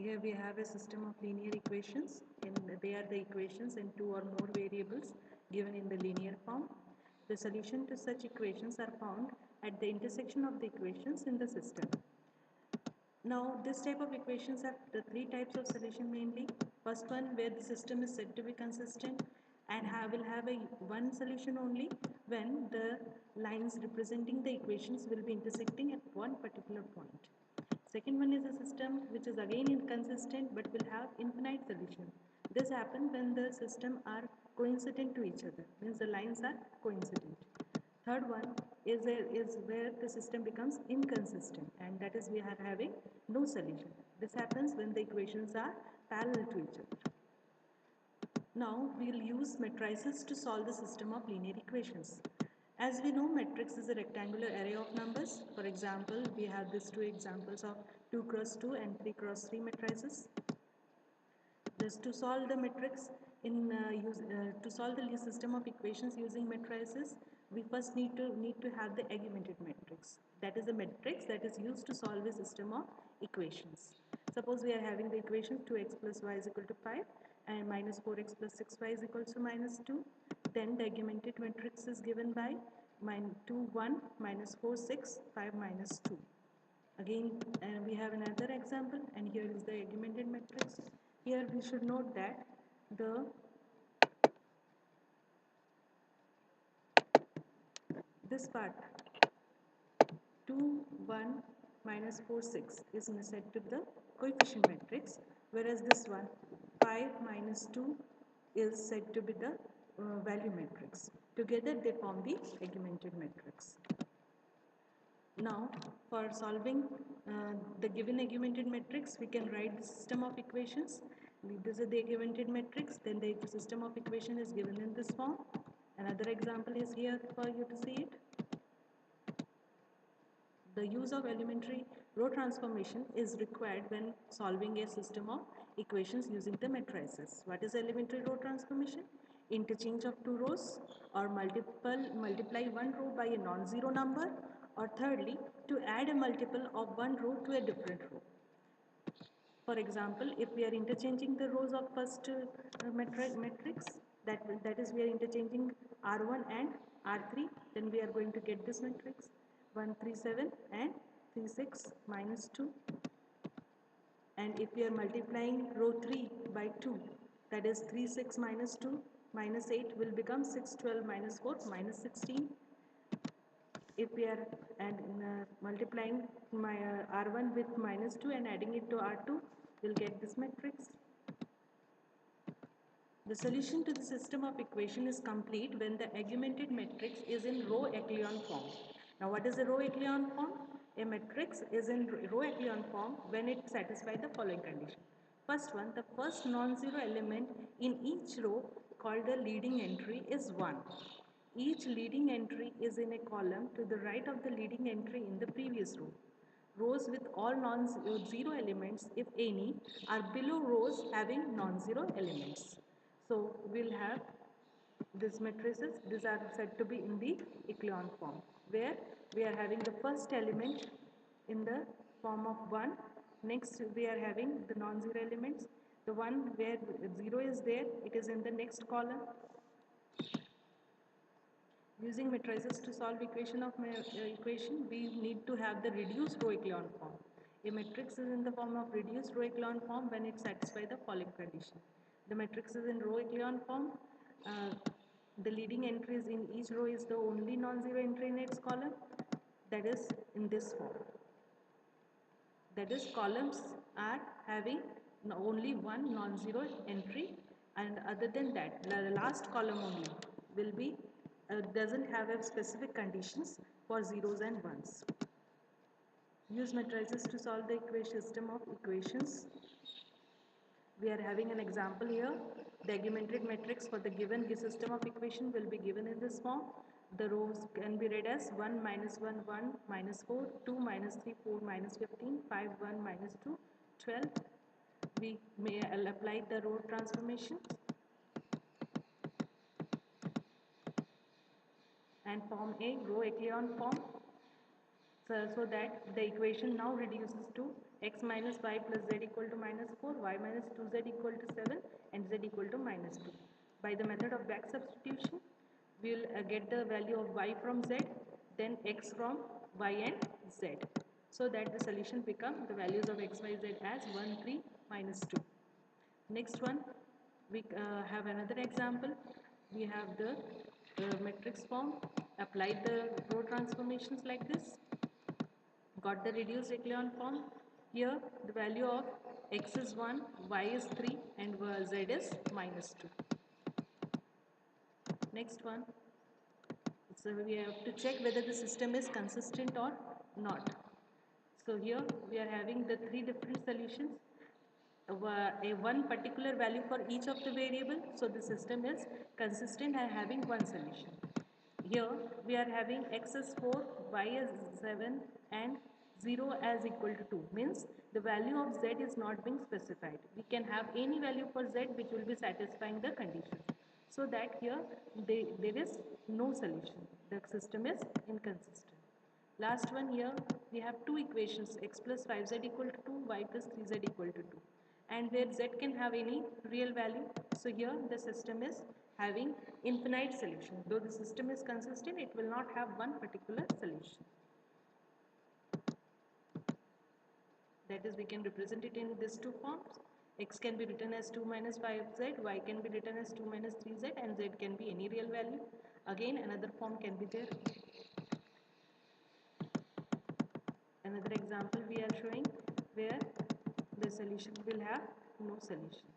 Here we have a system of linear equations, and they are the equations in two or more variables given in the linear form. The solution to such equations are found at the intersection of the equations in the system. Now, this type of equations have the three types of solution mainly. First one, where the system is said to be consistent and will have a one solution only when the lines representing the equations will be intersecting at one particular point. Second one is a system which is again inconsistent but will have infinite solution. This happens when the system are coincident to each other, means the lines are coincident. Third one is where the system becomes inconsistent, and that is we are having no solution. This happens when the equations are parallel to each other. Now we will use matrices to solve the system of linear equations. As we know, matrix is a rectangular array of numbers. For example, we have these two examples of 2 cross 2 and 3 cross 3 matrices. Just to solve the matrix to solve the system of equations using matrices, we first need to have the augmented matrix. That is a matrix that is used to solve a system of equations. Suppose we are having the equation 2x plus y is equal to 5 and minus 4x plus 6y is equal to minus 2. Then the augmented matrix is given by 2 1 minus 4 6 5 minus 2. Again, we have another example, and here is the augmented matrix. Here we should note that this part 2 1 minus 4 6 is said to be the coefficient matrix, whereas this one 5 minus 2 is said to be the value matrix. Together they form the augmented matrix. Now, for solving the given augmented matrix, we can write the system of equations. This is the augmented matrix, then the system of equation is given in this form. Another example is here for you to see it. The use of elementary row transformation is required when solving a system of equations using the matrices. What is elementary row transformation? Interchange of two rows, or multiply one row by a non-zero number, or thirdly, to add a multiple of one row to a different row. For example, if we are interchanging the rows of first matrix, that is we are interchanging R1 and R3, then we are going to get this matrix 1 3 7 and 3 6 minus 2. And if we are multiplying row 3 by 2, that is 3 6 minus 2 minus 8 will become 6 12 minus 4 minus 16. If we are multiplying my R1 with minus 2 and adding it to R2, we'll get this matrix. The solution to the system of equation is complete when the augmented matrix is in row echelon form. Now what is a row echelon form? A matrix is in row echelon form when it satisfies the following condition. First one, the first non-zero element in each row called the leading entry is 1. Each leading entry is in a column to the right of the leading entry in the previous row. Rows with all non-zero elements, if any, are below rows having non-zero elements. So we'll have these matrices. These are said to be in the echelon form, where we are having the first element in the form of 1. Next we are having the non-zero elements. The one where 0 is there, it is in the next column. Using matrices to solve equation, we need to have the reduced row echelon form. A matrix is in the form of reduced row echelon form when it satisfies the following condition. The matrix is in row echelon form. The leading entries in each row is the only non-zero entry in its column. That is in this form. That is, columns are having only one non-zero entry, and other than that, the last column only will be doesn't have a specific conditions for zeros and ones. Use matrices to solve the system of equations. We are having an example here. The augmented matrix for the given system of equation will be given in this form. The rows can be read as 1 minus 1 1 minus 4 2 minus 3 4 minus 15 5 1 minus 2 12. We may apply the row transformation and form a row echelon form. so that the equation now reduces to x minus y plus z equal to minus 4, y minus 2z equal to 7 and z equal to minus 2. By the method of back substitution, we will get the value of y from z, then x from y and z. So that the solution become the values of x, y, z as 1, 3, minus 2. Next one, we have another example. We have the matrix form, applied the row transformations like this, got the reduced echelon form. Here the value of x is 1, y is 3 and z is minus 2. Next one, so we have to check whether the system is consistent or not. So here we are having the three different solutions, a one particular value for each of the variable, so the system is consistent and having one solution. Here we are having x is 4, y is 7 and 0 as equal to 2, means the value of z is not being specified. We can have any value for z which will be satisfying the conditions. So that here there is no solution, the system is inconsistent. Last one, here we have two equations, x plus 5z equal to 2, y plus 3z equal to 2, and where z can have any real value. So here the system is having infinite solution. Though the system is consistent, it will not have one particular solution. That is, we can represent it in these two forms. X can be written as 2 minus 5z, y can be written as 2 minus 3z, and z can be any real value. Again, another form can be there. Another example we are showing where the solution will have no solution.